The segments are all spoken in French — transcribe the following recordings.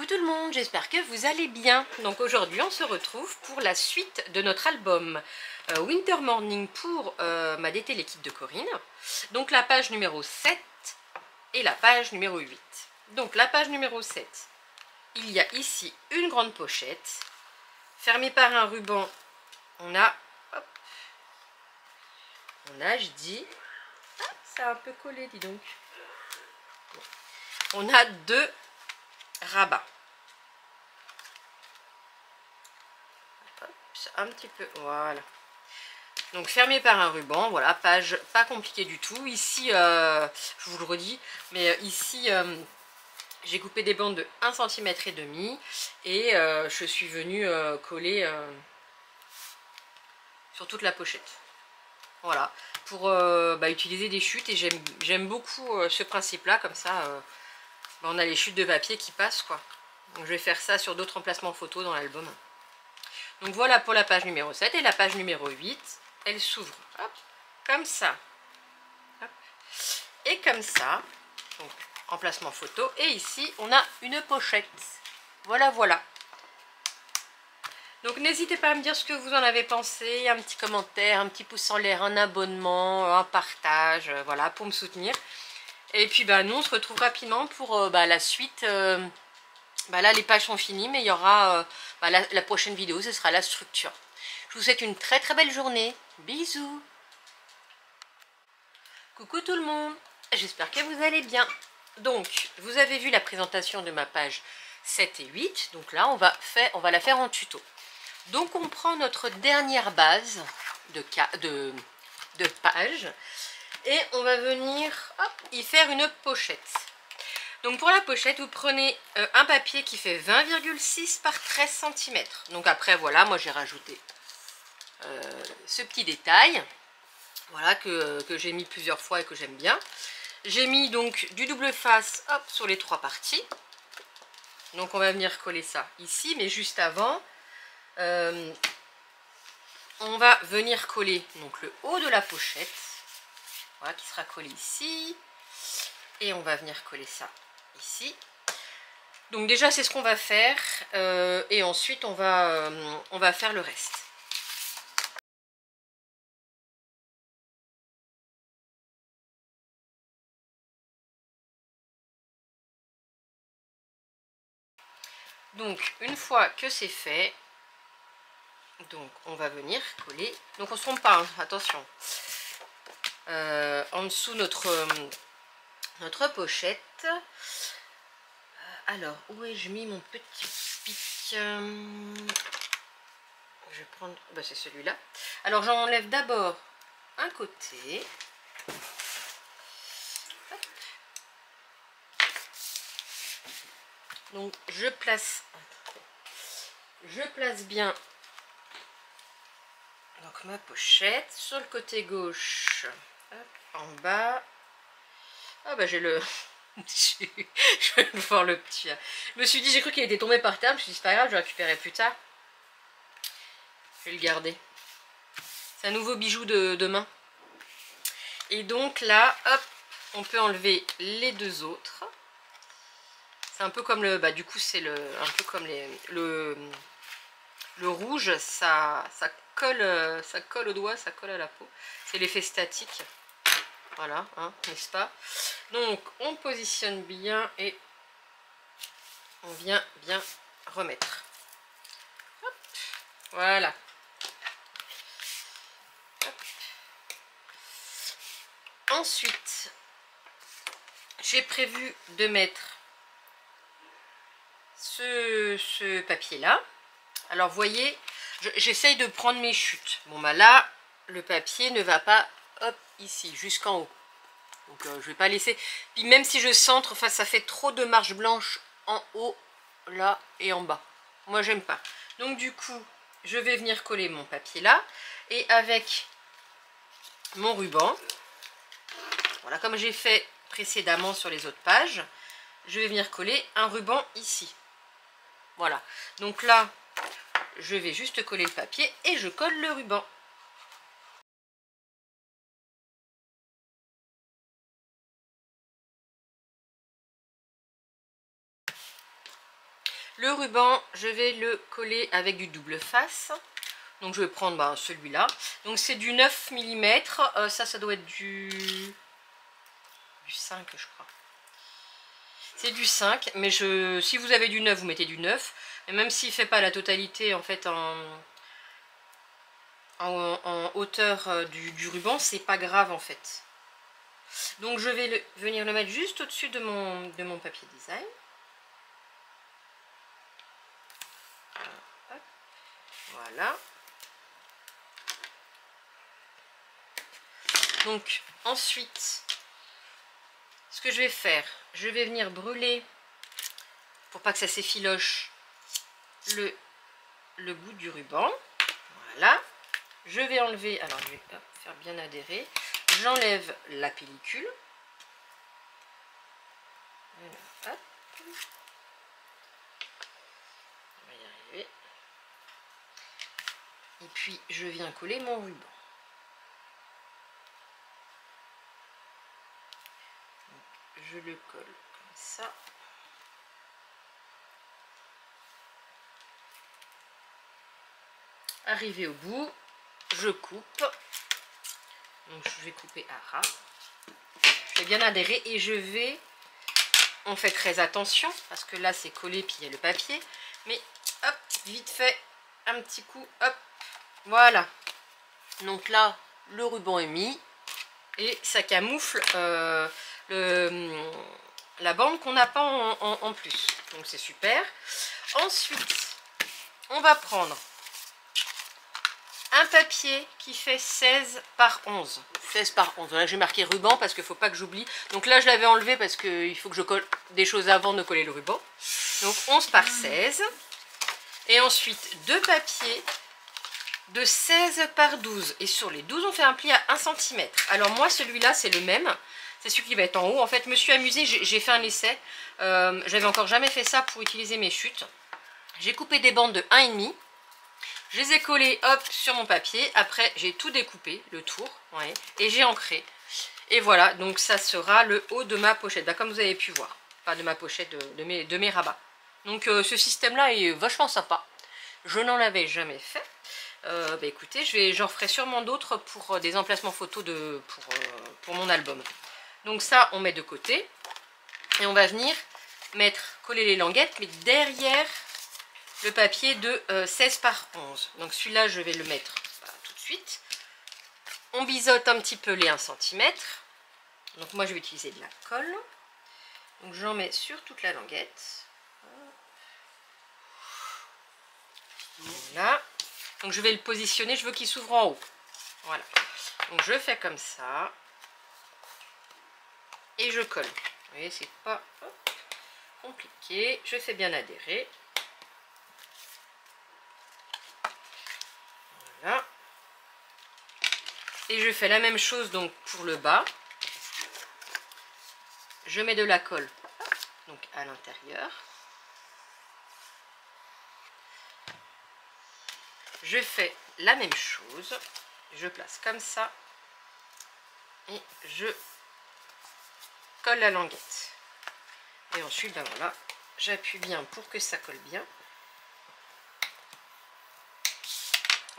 tout le monde, j'espère que vous allez bien. Donc aujourd'hui on se retrouve pour la suite de notre album Winter Morning pour ma DT l'équipe de Corinne. Donc la page numéro 7 et la page numéro 8. Donc la page numéro 7, il y a ici une grande pochette. Fermée par un ruban, on a, hop, je dis, ah, ça a un peu collé dis donc. On a deux rabats. Un petit peu, voilà. Donc fermé par un ruban, voilà, page pas compliquée du tout. Ici, je vous le redis, mais ici, j'ai coupé des bandes de 1,5 cm et je suis venue coller sur toute la pochette. Voilà, pour utiliser des chutes, et j'aime beaucoup ce principe-là, comme ça, on a les chutes de papier qui passent, quoi. Donc je vais faire ça sur d'autres emplacements photos dans l'album. Donc voilà pour la page numéro 7 et la page numéro 8, elle s'ouvre comme ça. Hop. Et comme ça, donc emplacement photo. Et ici, on a une pochette. Voilà, voilà. Donc n'hésitez pas à me dire ce que vous en avez pensé, un petit commentaire, un petit pouce en l'air, un abonnement, un partage, voilà, pour me soutenir. Et puis nous, on se retrouve rapidement pour la suite. Là les pages sont finies, mais il y aura la prochaine vidéo, ce sera la structure. Je vous souhaite une très très belle journée. Bisous. Coucou tout le monde, j'espère que vous allez bien. Donc vous avez vu la présentation de ma page 7 et 8. Donc là on va la faire en tuto. Donc on prend notre dernière base de page et on va venir y faire une pochette. Donc pour la pochette, vous prenez un papier qui fait 20,6 par 13 cm. Donc après, voilà, moi j'ai rajouté ce petit détail. Voilà, que j'ai mis plusieurs fois et que j'aime bien. J'ai mis donc du double face sur les trois parties. Donc on va venir coller ça ici, mais juste avant, on va venir coller donc le haut de la pochette. Voilà, qui sera collé ici. Et on va venir coller ça ici. Donc déjà c'est ce qu'on va faire et ensuite on va faire le reste. Donc une fois que c'est fait, donc on va venir coller. Donc on se trompe pas, hein, attention. En dessous notre pochette. Alors où ai-je mis mon petit pic? Je vais prendre, c'est celui-là. Alors j'enlève d'abord un côté. Donc je place bien donc ma pochette sur le côté gauche, en bas. J'ai le je vais voir le petit. Je me suis dit, j'ai cru qu'il était tombé par terre, je me suis dit c'est pas grave, je le récupérerai plus tard. Je vais le garder. C'est un nouveau bijou de main. Et donc là, hop, on peut enlever les deux autres. C'est un peu comme le, du coup c'est un peu comme le rouge, ça colle au doigt, ça colle à la peau. C'est l'effet statique. Voilà, hein, n'est-ce pas? Donc on positionne bien et on vient bien remettre. Hop, voilà. Hop. Ensuite, j'ai prévu de mettre ce papier-là. Alors, vous voyez, j'essaye de prendre mes chutes. Bon, là, le papier ne va pas, ici, jusqu'en haut. Donc, je vais pas laisser. Puis, même si je centre, enfin, ça fait trop de marches blanches en haut, là et en bas. Moi, j'aime pas. Donc, du coup, je vais venir coller mon papier là. Et avec mon ruban, voilà, comme j'ai fait précédemment sur les autres pages, je vais venir coller un ruban ici. Voilà. Donc là, je vais juste coller le papier et je colle le ruban. Le ruban, je vais le coller avec du double face. Donc je vais prendre celui-là. Donc c'est du 9 mm. Ça doit être du 5 je crois. C'est du 5, mais si vous avez du 9, vous mettez du 9. Et même s'il ne fait pas la totalité en fait en hauteur du ruban, c'est pas grave en fait. Donc je vais venir le mettre juste au-dessus de mon papier design. Voilà. Donc ensuite, ce que je vais faire, je vais venir brûler, pour pas que ça s'effiloche, le bout du ruban. Voilà. Je vais enlever, alors je vais faire bien adhérer. J'enlève la pellicule. Voilà, hop. On va y arriver. Et puis je viens coller mon ruban. Donc, je le colle comme ça. Arrivé au bout, je coupe. Donc je vais couper à ras. Je vais bien adhérer et je vais... On fait très attention parce que là c'est collé puis il y a le papier. Mais hop, vite fait, un petit coup, hop, voilà. Donc là, le ruban est mis et ça camoufle la bande qu'on n'a pas en plus. Donc c'est super. Ensuite, on va prendre un papier qui fait 16 par 11. 16 par 11. Là, j'ai marqué ruban parce qu'il ne faut pas que j'oublie. Donc là, je l'avais enlevé parce qu'il faut que je colle des choses avant de coller le ruban. Donc 11 par 16. Et ensuite, deux papiers de 16 par 12. Et sur les 12, on fait un pli à 1 cm. Alors moi, celui-là, c'est le même. C'est celui qui va être en haut. En fait, je me suis amusée. J'ai fait un essai. J'avais encore jamais fait ça pour utiliser mes chutes. J'ai coupé des bandes de 1,5. Je les ai collés hop sur mon papier. Après j'ai tout découpé, le tour, ouais, et j'ai ancré. Et voilà, donc ça sera le haut de ma pochette, comme vous avez pu voir. Enfin de ma pochette, de mes rabats. Donc ce système là est vachement sympa. Je n'en avais jamais fait. Écoutez, j'en ferai sûrement d'autres pour des emplacements photos pour mon album. Donc ça on met de côté. Et on va venir coller les languettes, mais derrière le papier de 16 par 11. Donc celui-là, je vais le mettre tout de suite. On biseaute un petit peu les 1 cm. Donc moi, je vais utiliser de la colle. Donc j'en mets sur toute la languette. Voilà. Donc je vais le positionner, je veux qu'il s'ouvre en haut. Voilà. Donc je fais comme ça. Et je colle. Vous voyez, c'est pas compliqué. Je fais bien adhérer. Voilà. Et je fais la même chose donc pour le bas. Je mets de la colle donc à l'intérieur. Je fais la même chose. Je place comme ça. Et je colle la languette. Et ensuite, voilà, j'appuie bien pour que ça colle bien.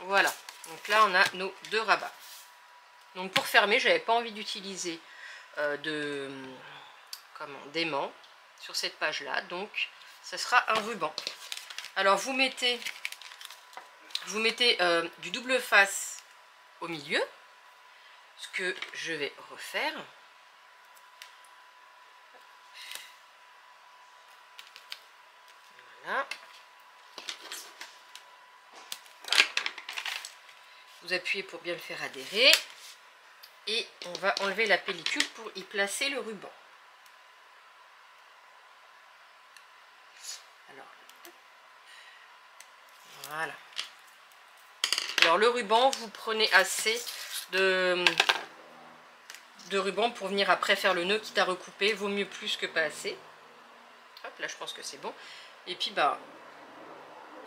Voilà, donc là on a nos deux rabats. Donc pour fermer, j'avais pas envie d'utiliser d'aimant sur cette page là, donc ça sera un ruban. Alors vous mettez du double face au milieu, ce que je vais refaire. Voilà. Vous appuyez pour bien le faire adhérer et on va enlever la pellicule pour y placer le ruban. Alors, voilà. Alors le ruban, vous prenez assez de ruban pour venir après faire le nœud, quitte à recouper, vaut mieux plus que pas assez. Hop, là je pense que c'est bon. Et puis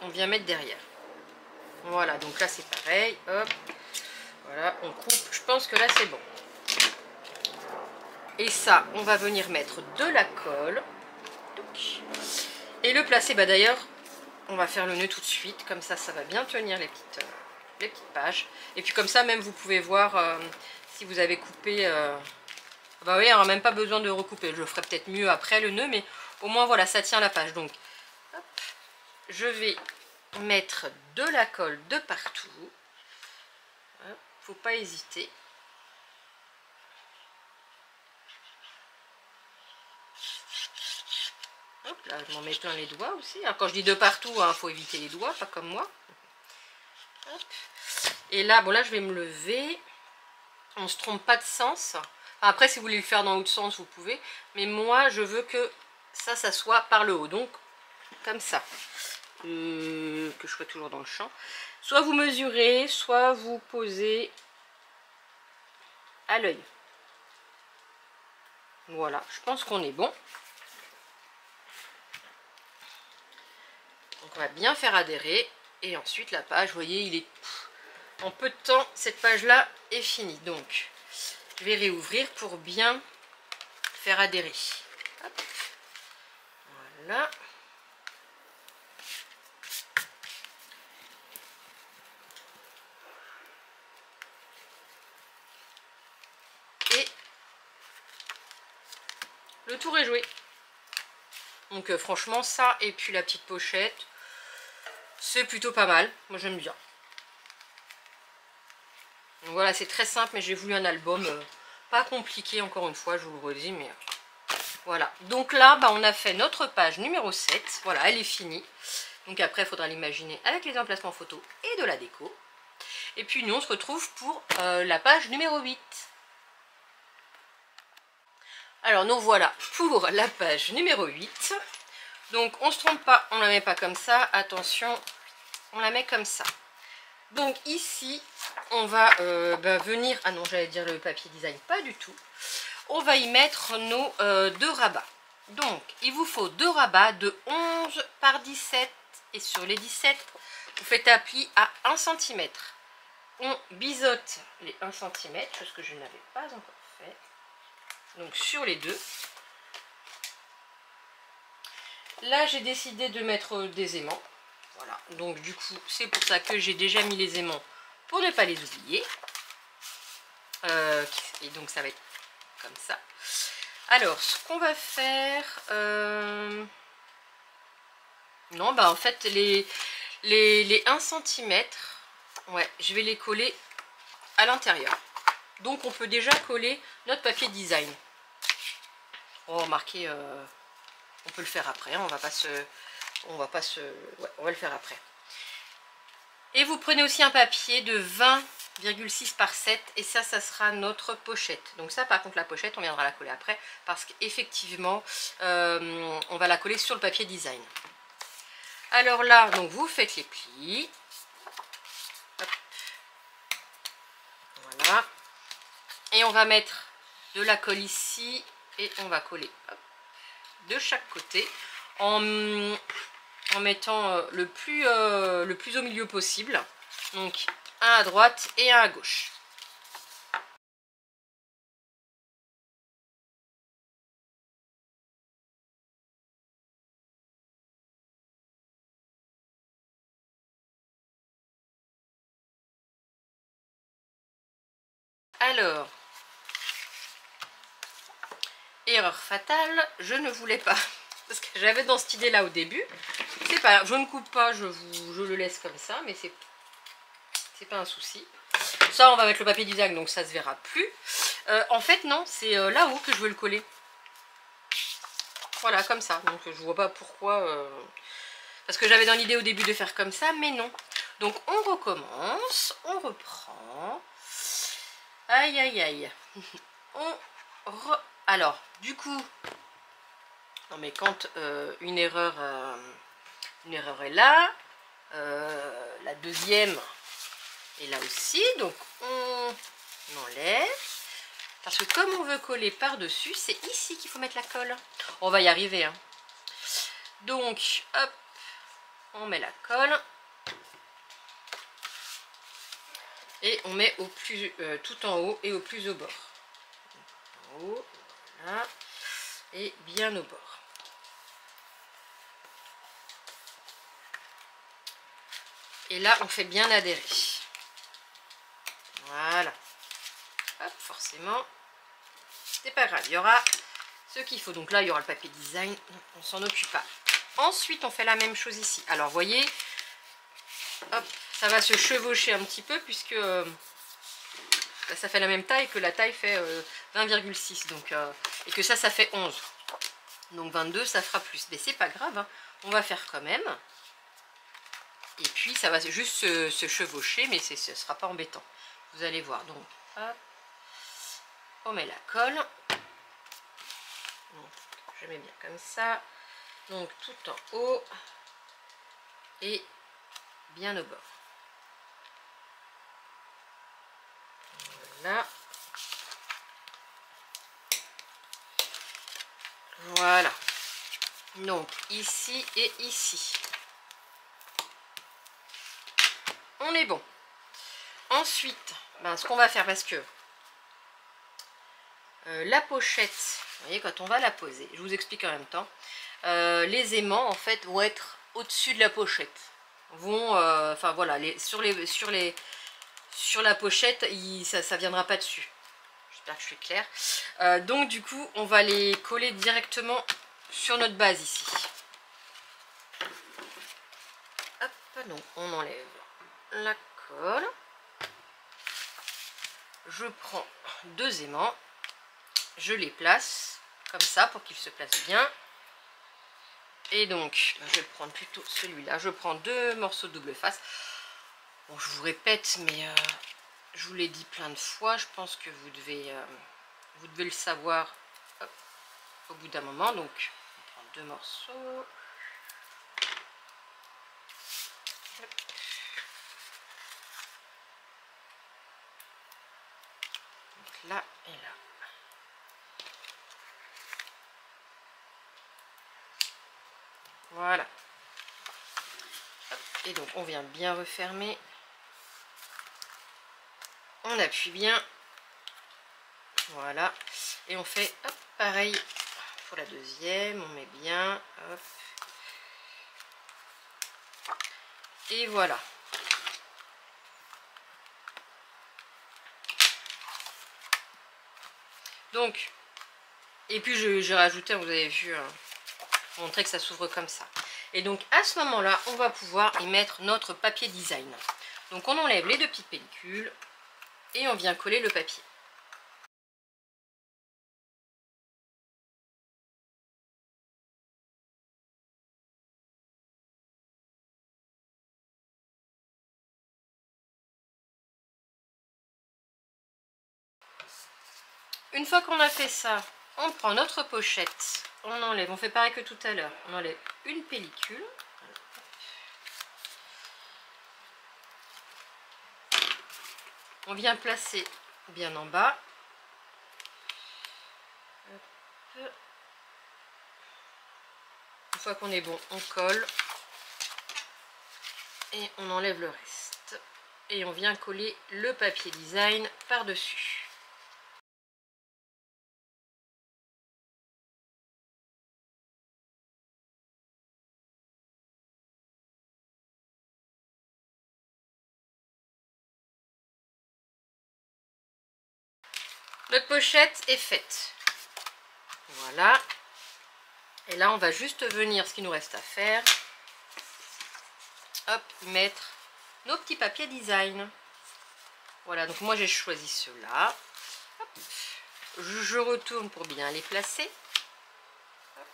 on vient mettre derrière. Voilà, donc là c'est pareil, hop, voilà, on coupe, je pense que là c'est bon. Et ça, on va venir mettre de la colle. Et le placer, bah d'ailleurs, on va faire le nœud tout de suite, comme ça va bien tenir les petites pages. Et puis comme ça même vous pouvez voir si vous avez coupé, bah oui, on n'a même pas besoin de recouper, je le ferai peut-être mieux après le nœud, mais au moins voilà, ça tient la page. Donc hop, je vais mettre de la colle de partout, hop, faut pas hésiter. Hop là, je m'en mets plein les doigts aussi. Alors, quand je dis de partout, il faut éviter les doigts, pas comme moi. Hop. Et là, bon là je vais me lever. On se trompe pas de sens. Enfin, après, si vous voulez le faire dans l'autre sens, vous pouvez. Mais moi, je veux que ça soit par le haut. Donc, comme ça. Que je sois toujours dans le champ. Soit vous mesurez, soit vous posez à l'œil. Voilà, je pense qu'on est bon. Donc on va bien faire adhérer. Et ensuite la page, vous voyez, il est en peu de temps, cette page-là est finie. Donc, je vais réouvrir pour bien faire adhérer. Hop. Voilà. Et le tour est joué. Donc franchement, ça et puis la petite pochette, c'est plutôt pas mal. Moi j'aime bien. Donc voilà, c'est très simple, mais j'ai voulu un album pas compliqué, encore une fois, je vous le redis, mais voilà. Donc là, bah, on a fait notre page numéro 7. Voilà, elle est finie. Donc après, il faudra l'imaginer avec les emplacements photos et de la déco. Et puis nous, on se retrouve pour la page numéro 8. Alors nous voilà pour la page numéro 8. Donc on ne se trompe pas, on ne la met pas comme ça. Attention, on la met comme ça. Donc ici, on va venir... Ah non, j'allais dire le papier design, pas du tout. On va y mettre nos 2 rabats. Donc, il vous faut 2 rabats de 11 par 17. Et sur les 17, vous faites appli à 1 cm. On biseaute les 1 cm, chose que je n'avais pas encore fait. Donc sur les deux. Là, j'ai décidé de mettre des aimants. Voilà, donc du coup, c'est pour ça que j'ai déjà mis les aimants pour ne pas les oublier. Et donc ça va être comme ça. Alors, ce qu'on va faire... Non, bah en fait, les 1 cm, ouais, je vais les coller à l'intérieur. Donc on peut déjà coller notre papier design. Oh, remarquez, on peut le faire après, on va pas se... Ouais, on va le faire après. Et vous prenez aussi un papier de 20,6 par 7 et ça sera notre pochette. Donc ça, par contre, la pochette, on viendra la coller après parce qu'effectivement, on va la coller sur le papier design. Alors là, donc vous faites les plis. Hop. Voilà. Et on va mettre de la colle ici et on va coller hop, de chaque côté en mettant le plus au milieu possible. Donc un à droite et un à gauche. Alors, erreur fatale, je ne voulais pas. Parce que j'avais dans cette idée là au début. C'est pas grave, je ne coupe pas, je le laisse comme ça, mais c'est pas un souci. Ça, on va mettre le papier design, donc ça se verra plus. En fait, non, c'est là-haut que je veux le coller. Voilà, comme ça. Donc je vois pas pourquoi... Parce que j'avais dans l'idée au début de faire comme ça, mais non. Donc on recommence, on reprend. Aïe, aïe, aïe. Alors, du coup... Non mais quand une erreur est là, la deuxième est là aussi, donc on enlève. Parce que comme on veut coller par-dessus, c'est ici qu'il faut mettre la colle. On va y arriver. Hein. Donc, hop, on met la colle. Et on met au plus, tout en haut et au plus au bord. En haut, voilà. Et bien au bord. Et là, on fait bien adhérer. Voilà. Hop, forcément. C'est pas grave, il y aura ce qu'il faut. Donc là, il y aura le papier design, on s'en occupe pas. Ensuite, on fait la même chose ici. Alors, vous voyez, hop, ça va se chevaucher un petit peu puisque ça fait la même taille que la taille fait 20,6. Donc, et que ça fait 11. Donc 22, ça fera plus. Mais c'est pas grave, hein. On va faire quand même. Et puis, ça va juste se chevaucher, mais ce ne sera pas embêtant. Vous allez voir. Donc, hop, on met la colle. Donc, je mets bien comme ça. Donc, tout en haut et bien au bord. Voilà. Voilà. Donc, ici et ici. On est bon. Ensuite, ben, ce qu'on va faire, parce que la pochette, vous voyez, quand on va la poser, je vous explique en même temps, les aimants, en fait, vont être au-dessus de la pochette. Vont, enfin voilà, sur la pochette, ça viendra pas dessus. J'espère que je suis claire. Donc du coup, on va les coller directement sur notre base ici. Hop, donc on enlève la colle. Je prends 2 aimants. Je les place comme ça pour qu'ils se placent bien. Et donc, je vais prendre plutôt celui-là. Je prends 2 morceaux de double face. Bon, je vous répète, mais je vous l'ai dit plein de fois. Je pense que vous devez le savoir, hop, au bout d'un moment. Donc, on prend 2 morceaux. Hop. Donc là et là. Voilà. Hop. Et donc, on vient bien refermer. On appuie bien. Voilà. Et on fait, hop, pareil pour la deuxième. On met bien. Hop. Et voilà. Donc, et puis j'ai rajouté, vous avez vu, montrer que ça s'ouvre comme ça. Et donc à ce moment-là, on va pouvoir y mettre notre papier design. Donc on enlève les 2 petites pellicules et on vient coller le papier. Une fois qu'on a fait ça, on prend notre pochette, on enlève, on fait pareil que tout à l'heure, on enlève une pellicule. On vient placer bien en bas. Une fois qu'on est bon, on colle. Et on enlève le reste. Et on vient coller le papier design par-dessus. Notre pochette est faite. Voilà. Et là, on va juste venir, ce qu'il nous reste à faire, hop, mettre nos petits papiers design. Voilà, donc moi j'ai choisi ceux-là. Je retourne pour bien les placer. Hop.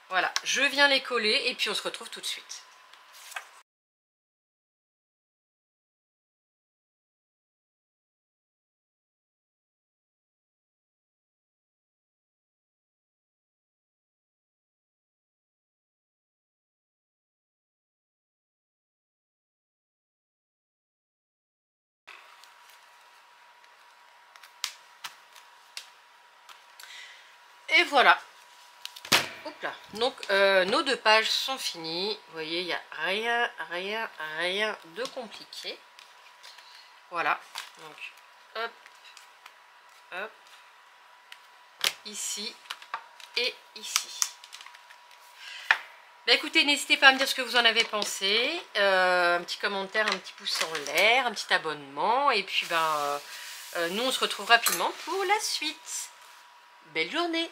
Voilà, je viens les coller et puis on se retrouve tout de suite. Et voilà. Hop là. Donc nos 2 pages sont finies. Vous voyez, il n'y a rien de compliqué. Voilà. Donc hop, hop, ici et ici. Bah écoutez, n'hésitez pas à me dire ce que vous en avez pensé. Un petit commentaire, un petit pouce en l'air, un petit abonnement. Et puis nous on se retrouve rapidement pour la suite. Belle journée!